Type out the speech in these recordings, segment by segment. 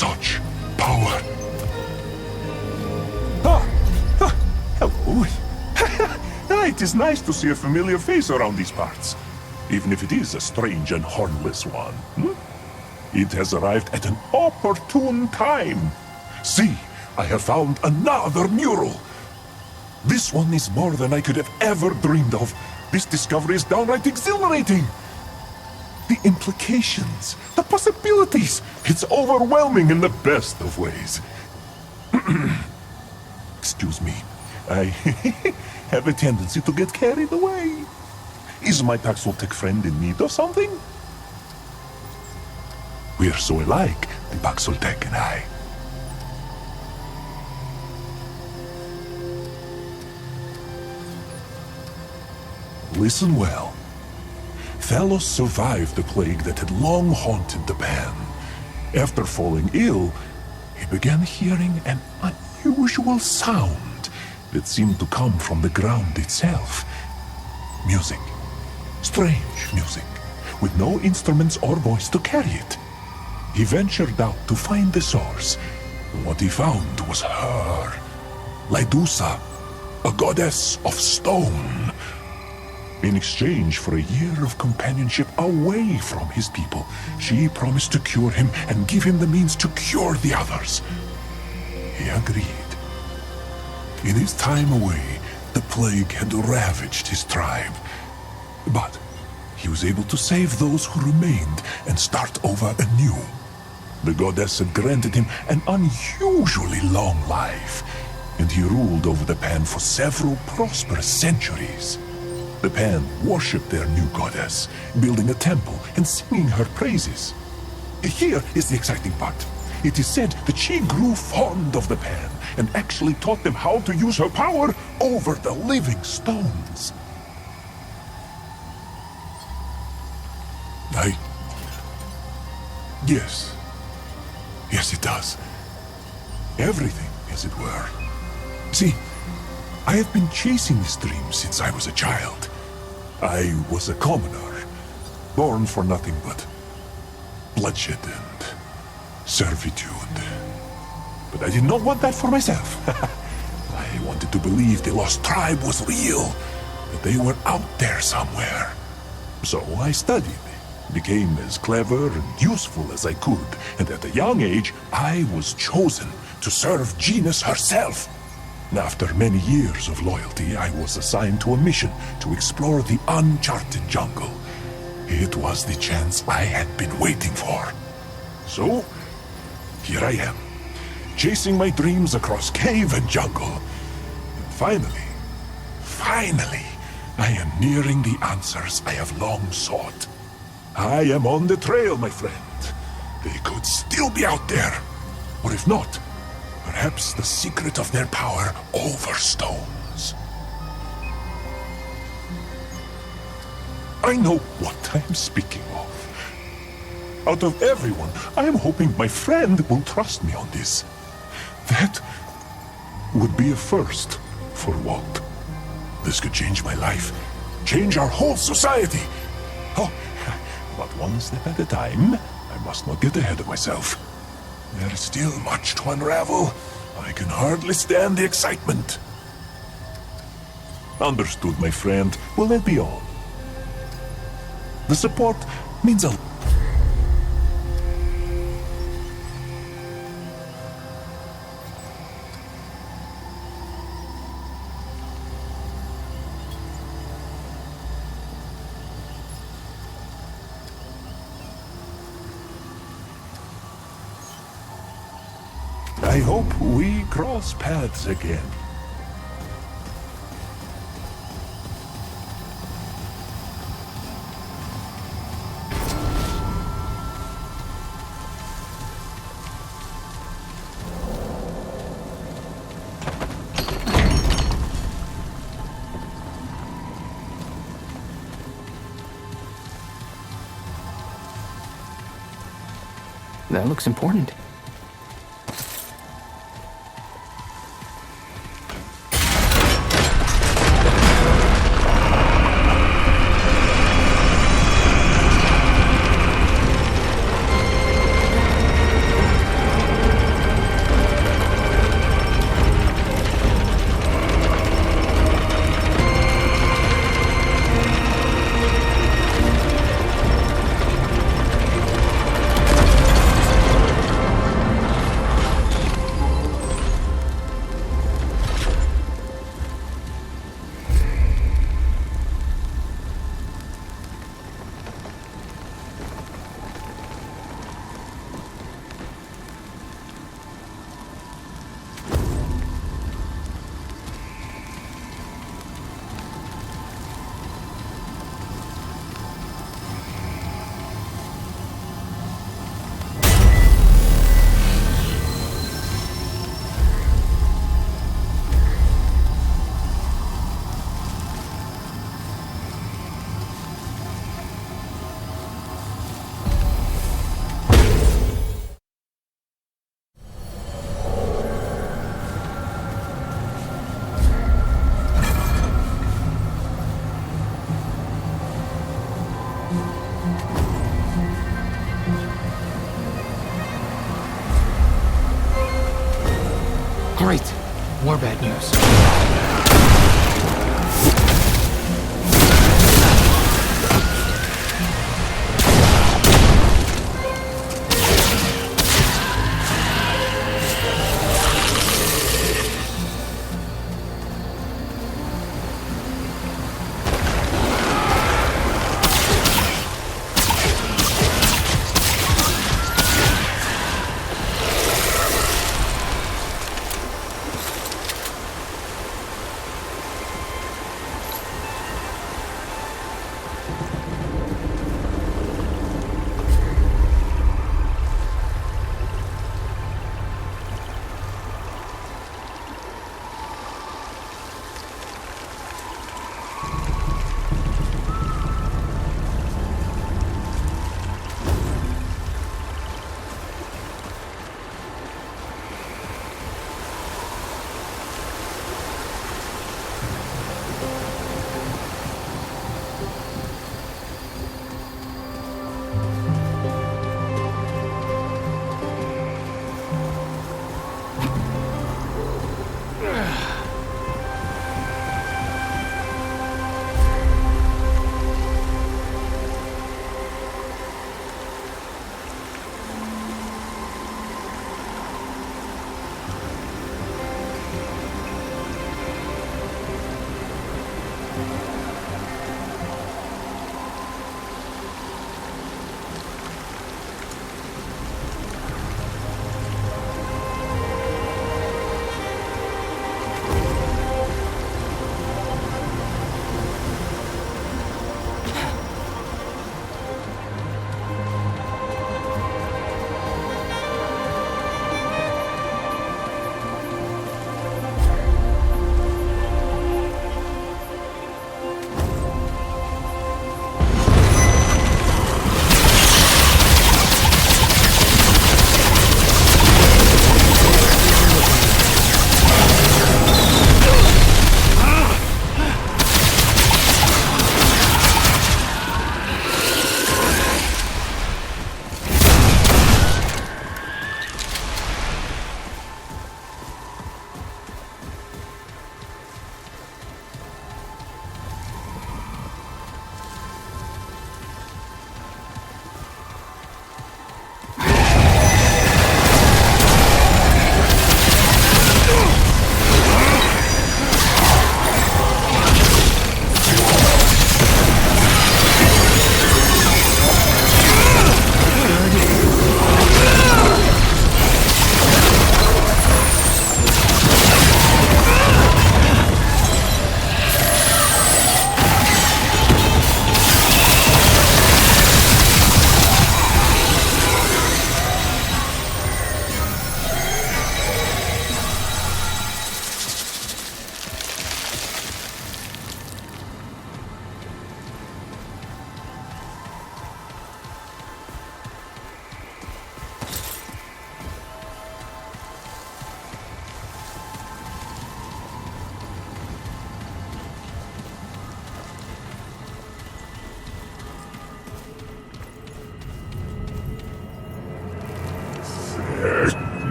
such power. Hello. It is nice to see a familiar face around these parts, even if it is a strange and hornless one. It has arrived at an opportune time. See, I have found another mural. This one is more than I could have ever dreamed of. This discovery is downright exhilarating. The implications, the possibilities, it's overwhelming in the best of ways. Excuse me, I have a tendency to get carried away. Is my Paxoltech friend in need of something? We're so alike, the Paxoltech and I. Listen well. Thalos survived the plague that had long haunted the Pan. After falling ill, he began hearing an unusual sound that seemed to come from the ground itself. Music. Strange music, with no instruments or voice to carry it. He ventured out to find the source. What he found was her. Lydusa, a goddess of stone. In exchange for a year of companionship away from his people, she promised to cure him and give him the means to cure the others. He agreed. In his time away, the plague had ravaged his tribe. But he was able to save those who remained and start over anew. The goddess had granted him an unusually long life, and he ruled over the Pan for several prosperous centuries. The Pan worshipped their new goddess, building a temple and singing her praises. Here is the exciting part. It is said that she grew fond of the Pan and actually taught them how to use her power over the living stones. Yes, it does. Everything, as it were. See, I have been chasing this dream since I was a child. I was a commoner, born for nothing but bloodshed and servitude. But I did not want that for myself. I wanted to believe the lost tribe was real, that they were out there somewhere. So I studied, became as clever and useful as I could, and at a young age, I was chosen to serve Genus herself. After many years of loyalty, I was assigned to a mission to explore the uncharted jungle. It was the chance I had been waiting for. So, here I am, chasing my dreams across cave and jungle. And finally, I am nearing the answers I have long sought. I am on the trail, my friend. They could still be out there. Or if not, perhaps the secret of their power over stones. I know what I am speaking of. Out of everyone, I am hoping my friend will trust me on this. That would be a first for Walt. This could change my life, change our whole society. Oh, but one step at a time. I must not get ahead of myself. There is still much to unravel. I can hardly stand the excitement. Understood, my friend. Will that be all? The support means a lot. I hope we cross paths again. That looks important. Great. More bad news.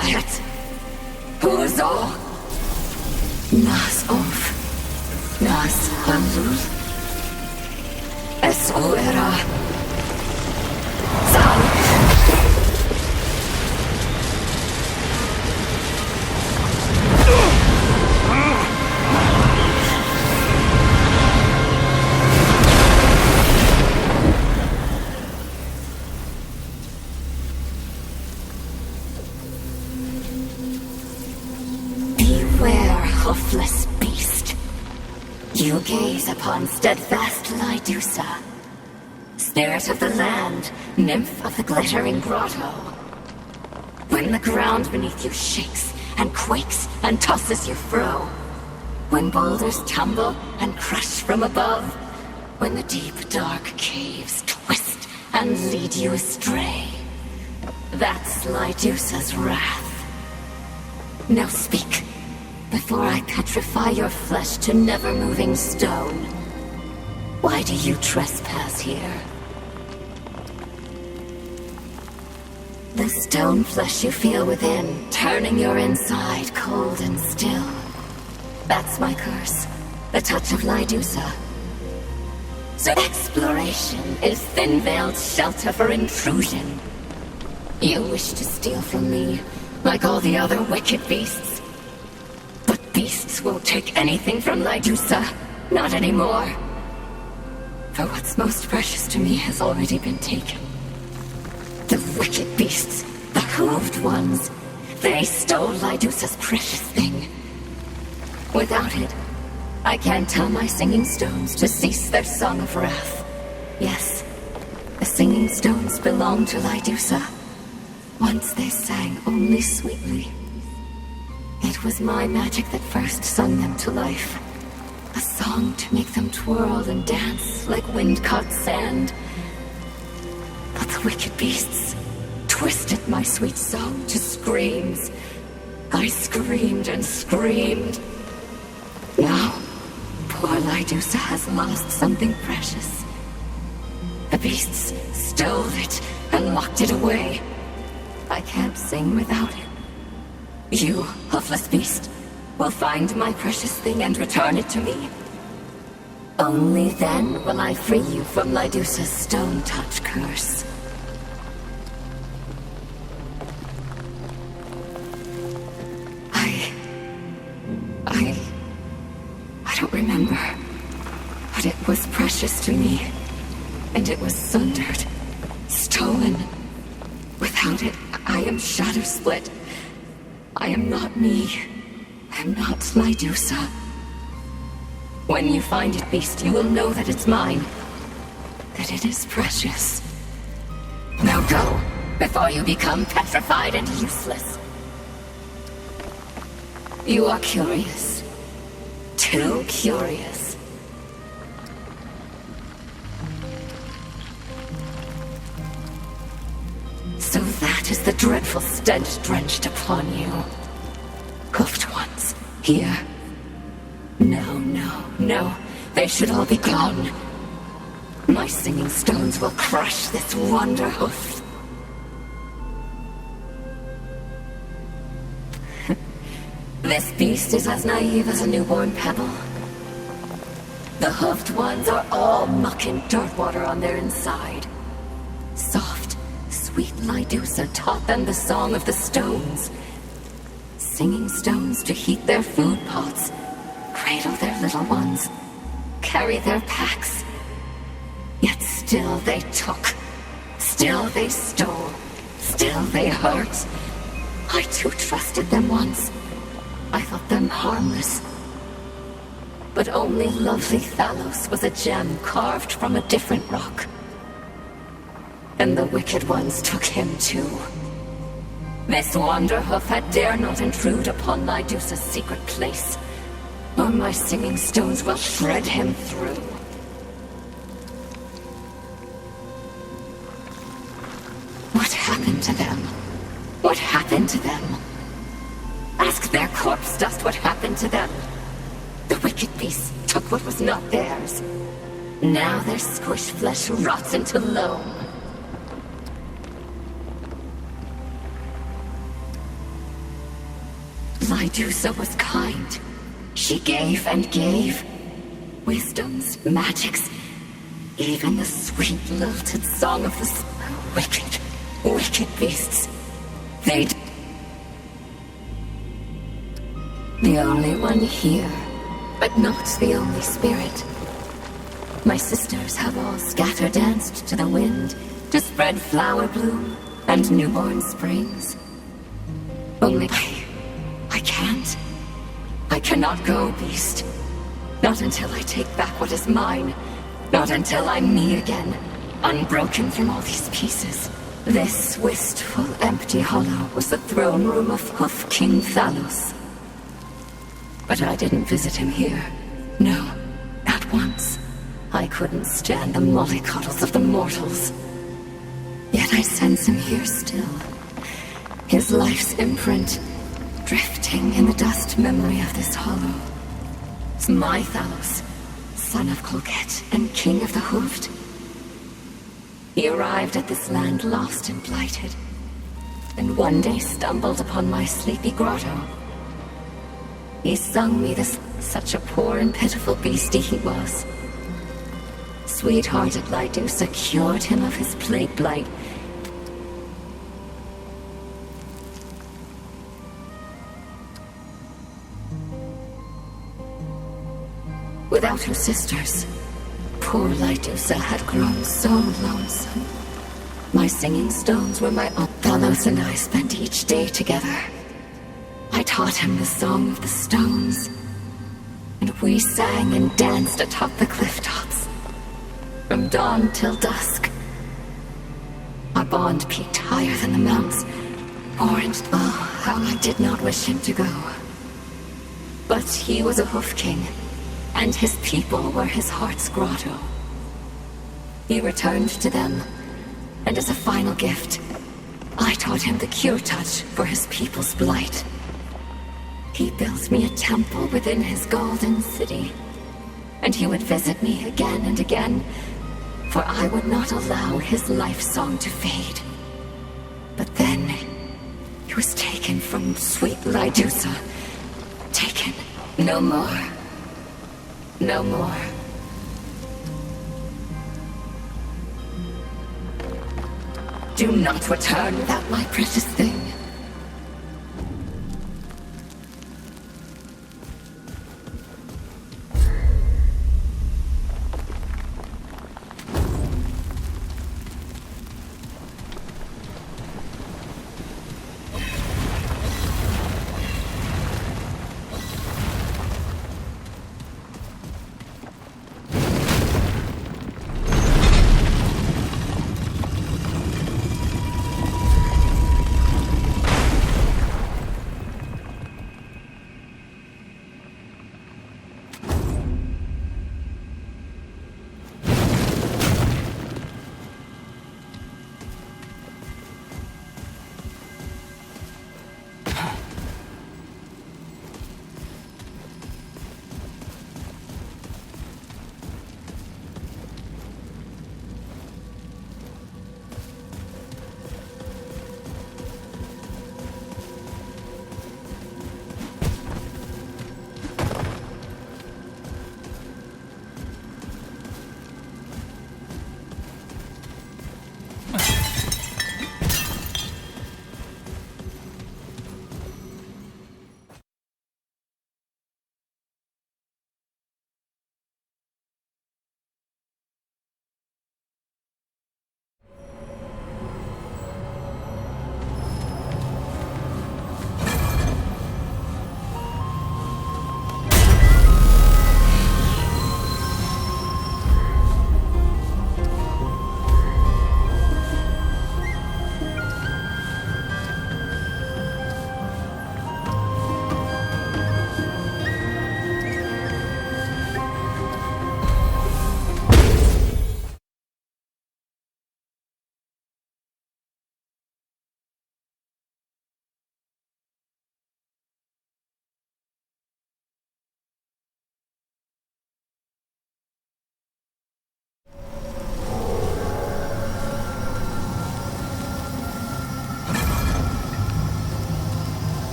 quiet. Who's all? Nas of. Nas handlul. Es uera. Zal. Hoofless beast. You gaze upon steadfast Lydusa, spirit of the land, nymph of the glittering grotto. When the ground beneath you shakes and quakes and tosses you fro, when boulders tumble and crush from above, when the deep dark caves twist and lead you astray, that's Lydusa's wrath. Now speak, before I petrify your flesh to never-moving stone. Why do you trespass here? The stone flesh you feel within, turning your inside cold and still. That's my curse, the touch of Lydusa. So exploration is thin-veiled shelter for intrusion. You wish to steal from me, like all the other wicked beasts. Beasts won't take anything from Lydusa. Not anymore. For what's most precious to me has already been taken. The wicked beasts, the hooved ones, they stole Lydusa's precious thing. Without it, I can't tell my singing stones to cease their song of wrath. Yes, the singing stones belong to Lydusa. Once they sang only sweetly. It was my magic that first sung them to life. A song to make them twirl and dance like wind-caught sand. But the wicked beasts twisted my sweet song to screams. I screamed and screamed. Now, poor Lydusa has lost something precious. The beasts stole it and locked it away. I can't sing without it. You, hoofless beast, will find my precious thing and return it to me. Only then will I free you from Lydusa's stone-touch curse. I don't remember, but it was precious to me, and it was sundered, stolen. Without it, I am shadow-split. I am not me. I'm not Lydusa. When you find it, beast, you will know that it's mine. That it is precious. Now go, before you become petrified and useless. You are curious. Too curious. So that is the dreadful stench drenched upon you. Hoofed ones, here. No, no, no. They should all be gone. My singing stones will crush this wonder hoof. This beast is as naive as a newborn pebble. The hoofed ones are all muck and dirt water on their inside. Soft, sweet Lydusa taught them the song of the stones. Singing stones to heat their food pots, cradle their little ones, carry their packs. Yet still they took, still they stole, still they hurt. I too trusted them once. I thought them harmless. But only lovely Thalos was a gem carved from a different rock. And the wicked ones took him too. This wanderhoof had dare not intrude upon Lydusa's secret place, or my singing stones will shred him through. What happened to them? What happened to them? Ask their corpse dust what happened to them. The wicked beasts took what was not theirs. Now their squished flesh rots into loam. Lydusa was kind. She gave and gave. Wisdoms, magics, even the sweet lilted song of the wicked, wicked beasts. They'd... The only one here, but not the only spirit. My sisters have all scatter-danced to the wind to spread flower bloom and newborn springs. Only I can't. I cannot go, beast. Not until I take back what is mine. Not until I'm me again, unbroken from all these pieces. This wistful, empty hollow was the throne room of Hoof King Thalos. But I didn't visit him here. No, not once. I couldn't stand the mollycoddles of the mortals. Yet I sense him here still. His life's imprint, drifting in the dust memory of this hollow. It's my Thalos, son of Colquette and king of the Hoofed. He arrived at this land lost and blighted, and one day stumbled upon my sleepy grotto. He sung me this, such a poor and pitiful beastie he was. Sweet-hearted Lydusa cured him of his plague blight. Without her sisters, poor Lydusa had grown so lonesome. My singing stones were my own. Thalos and I spent each day together. I taught him the song of the stones, and we sang and danced atop the cliff tops, from dawn till dusk. Our bond peaked higher than the mounts, orange. Oh, how I did not wish him to go. But he was a Hoof King, and his people were his heart's grotto. He returned to them, and as a final gift, I taught him the cure touch for his people's blight. He built me a temple within his golden city, and he would visit me again and again, for I would not allow his life song to fade. But then, he was taken from sweet Lydusa. Taken. No more. No more. Do not return without my precious thing.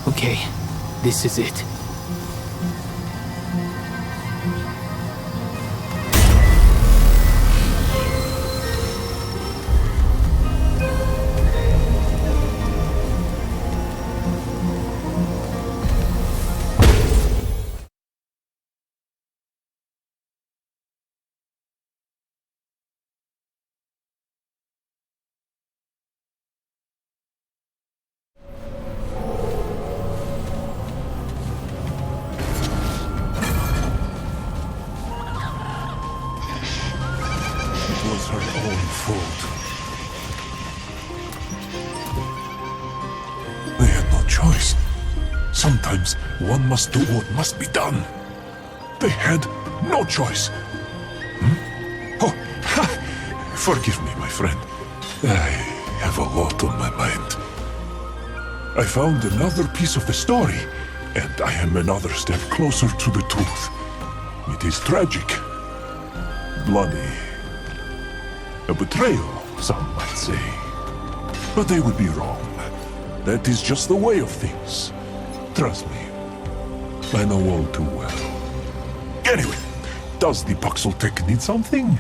Okay, This is it. Sometimes one must do what must be done. They had no choice. Oh, forgive me, my friend. I have a lot on my mind. I found another piece of the story, and I am another step closer to the truth. It is tragic. Bloody. A betrayal, some might say. But they would be wrong. That is just the way of things. Trust me, I know all too well. Anyway, does the Puxel Tech need something?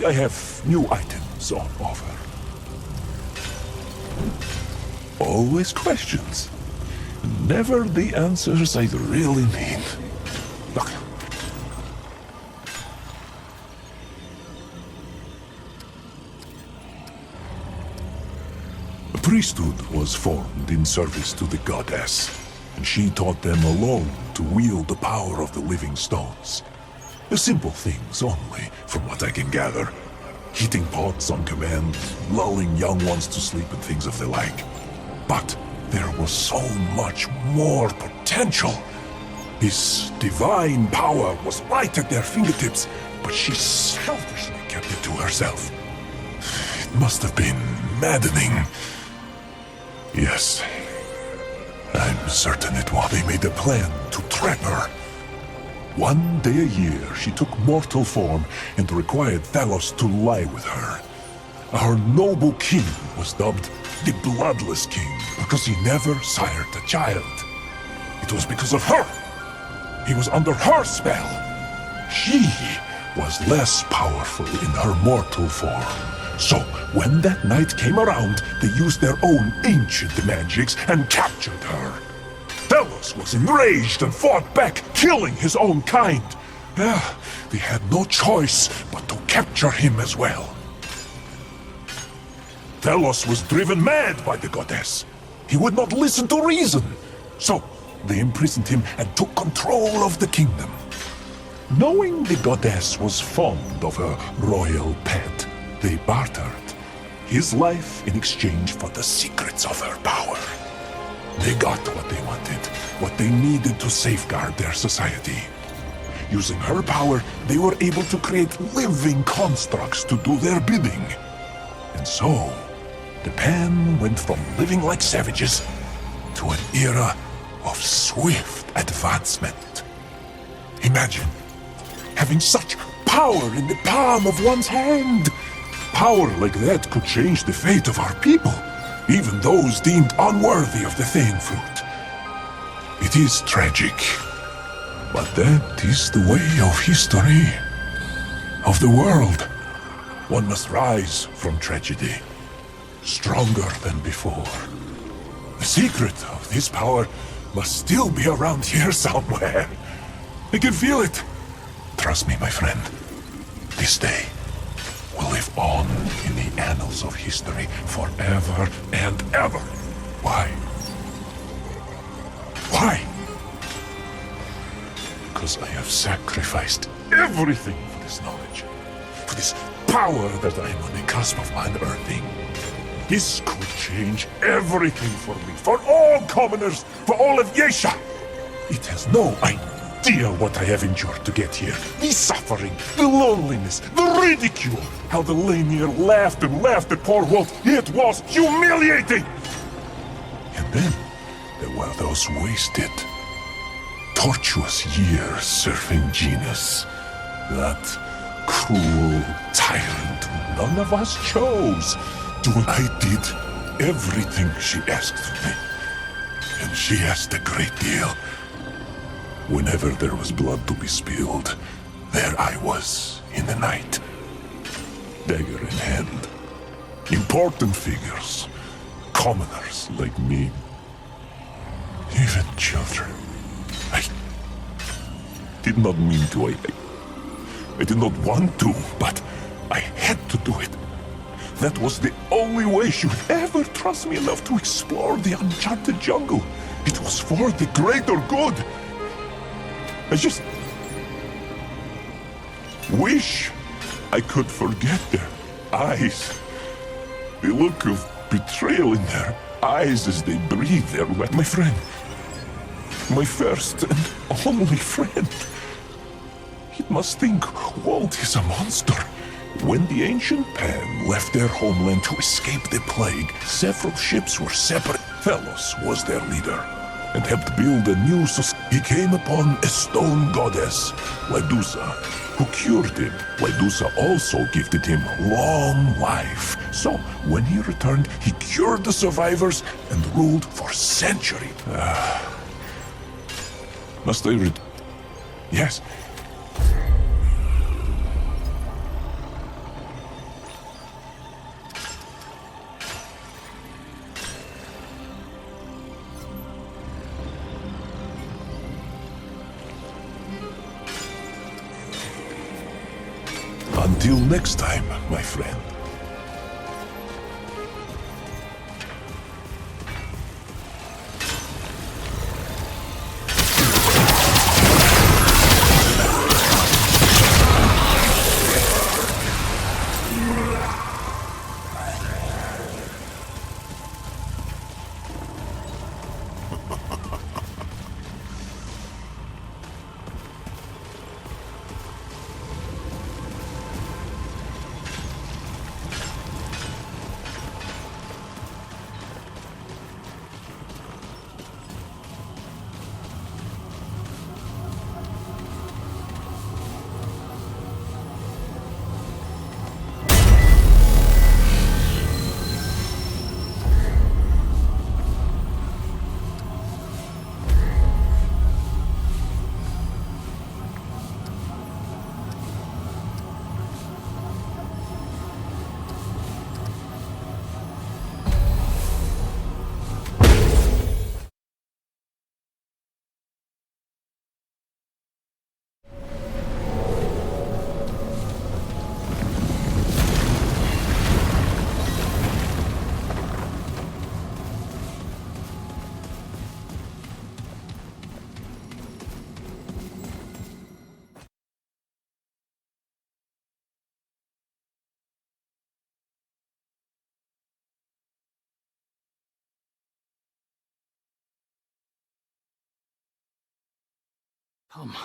I have new items on offer. Always questions. Never the answers I really need. Look. A priesthood was formed in service to the goddess, and she taught them alone to wield the power of the living stones. The simple things only, from what I can gather. Heating pots on command, lulling young ones to sleep and things of the like. But there was so much more potential. This divine power was right at their fingertips, but she selfishly kept it to herself. It must have been maddening. Yes, I'm certain it was. They made a plan to trap her. One day a year, she took mortal form and required Thalos to lie with her. Our noble king was dubbed the Bloodless King because he never sired a child. It was because of her. He was under her spell. She was less powerful in her mortal form. So, when that night came around, they used their own ancient magics and captured her. Thalos was enraged and fought back, killing his own kind. They had no choice but to capture him as well. Thalos was driven mad by the goddess. He would not listen to reason. So, they imprisoned him and took control of the kingdom. Knowing the goddess was fond of her royal pet, they bartered his life in exchange for the secrets of her power. They got what they wanted, what they needed to safeguard their society. Using her power, they were able to create living constructs to do their bidding. And so, the Pan went from living like savages to an era of swift advancement. Imagine having such power in the palm of one's hand. Power like that could change the fate of our people, even those deemed unworthy of the Thane fruit. It is tragic, but that is the way of history, of the world. One must rise from tragedy, stronger than before. The secret of this power must still be around here somewhere. I can feel it. Trust me, my friend. This day will live on in the annals of history forever and ever. Why? Why? Because I have sacrificed everything for this knowledge, for this power that I am on the cusp of unearthing. This could change everything for me, for all commoners, for all of Yesha. It has no idea what I have endured to get here. The suffering, the loneliness, the ridicule. How the Lanier laughed and laughed at poor Walt. It was humiliating. And then there were those wasted, tortuous years serving Genus. That cruel tyrant who none of us chose. I did everything she asked of me. and she asked a great deal. Whenever there was blood to be spilled, there I was in the night, dagger in hand. Important figures, commoners like me, even children. I did not mean to. I did not want to, but I had to do it. That was the only way she would ever trust me enough to explore the uncharted jungle. It was for the greater good. I just wish I could forget their eyes. The look of betrayal in their eyes as they breathe their wet. My friend. My first and only friend. It must think Walt is a monster. When the ancient Pan left their homeland to escape the plague, several ships were separate. Thelos was their leader and helped build a new society. He came upon a stone goddess, Lydusa, who cured him. Lydusa also gifted him long life. So, when he returned, he cured the survivors and ruled for centuries. Must I Yes. Until next time, my friend. Come.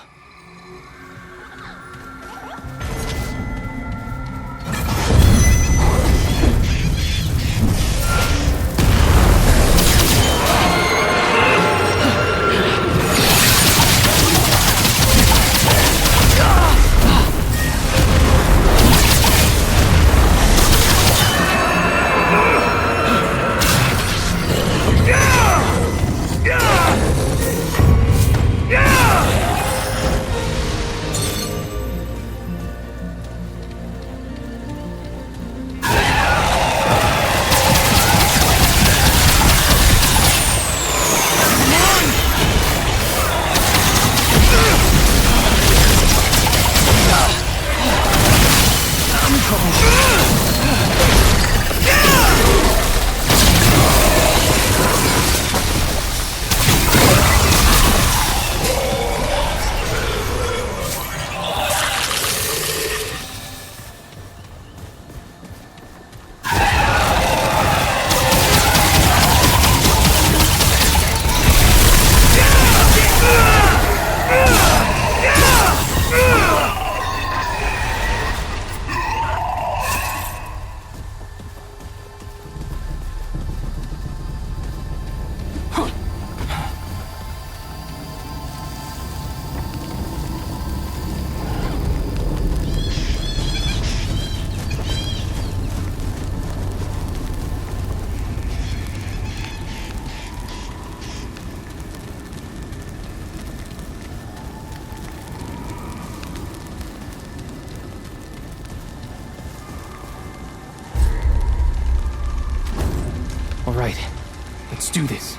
do this.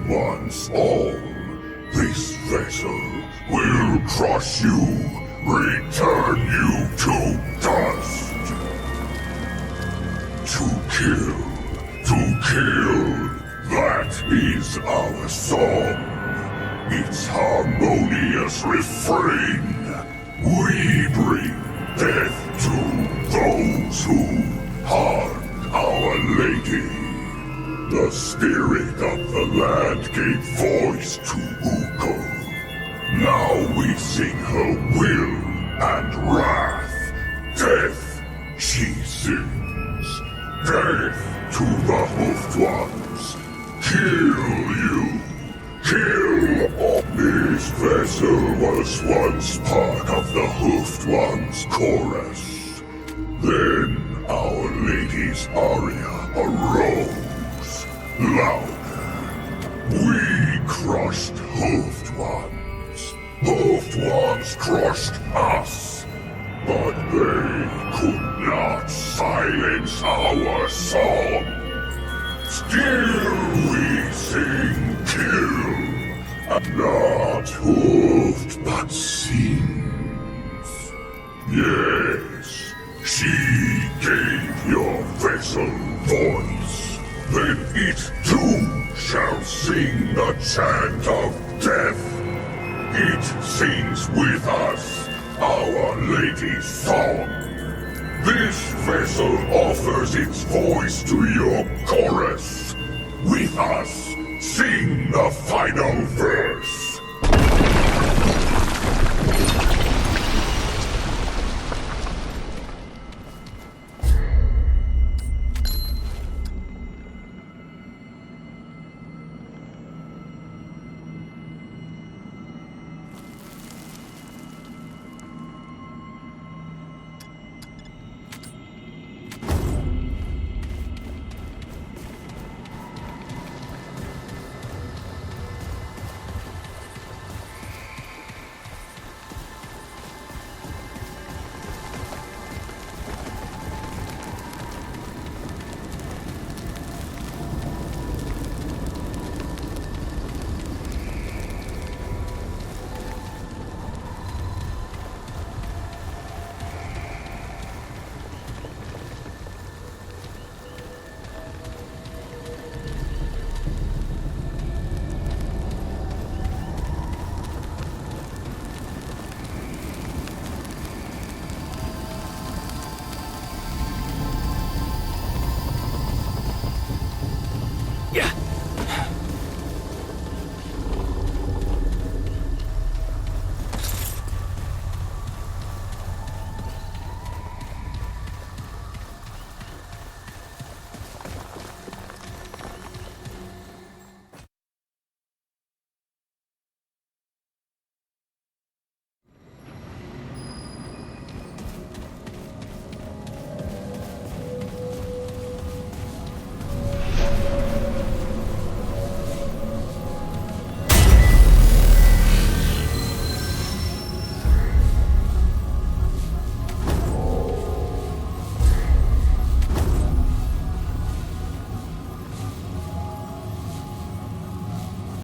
Once all, this vessel will crush you, return you to dust. To kill, that is our song. Its harmonious refrain. We bring death to those who harmed Our Lady. The spirit of the land gave voice to Uko. Now we sing her will and wrath. Death she sings. Death to the hoofed ones. Kill you. Kill. This vessel was once part of the hoofed ones' chorus. Then Our Lady's aria arose. Louder. We crushed hoofed ones. Hoofed ones crushed us. But they could not silence our song. Still we sing kill, and not hoofed but sings. Yes, she gave your vessel voice. Then it too shall sing the chant of death. It sings with us, Our Lady's song. This vessel offers its voice to your chorus. With us, sing the final verse.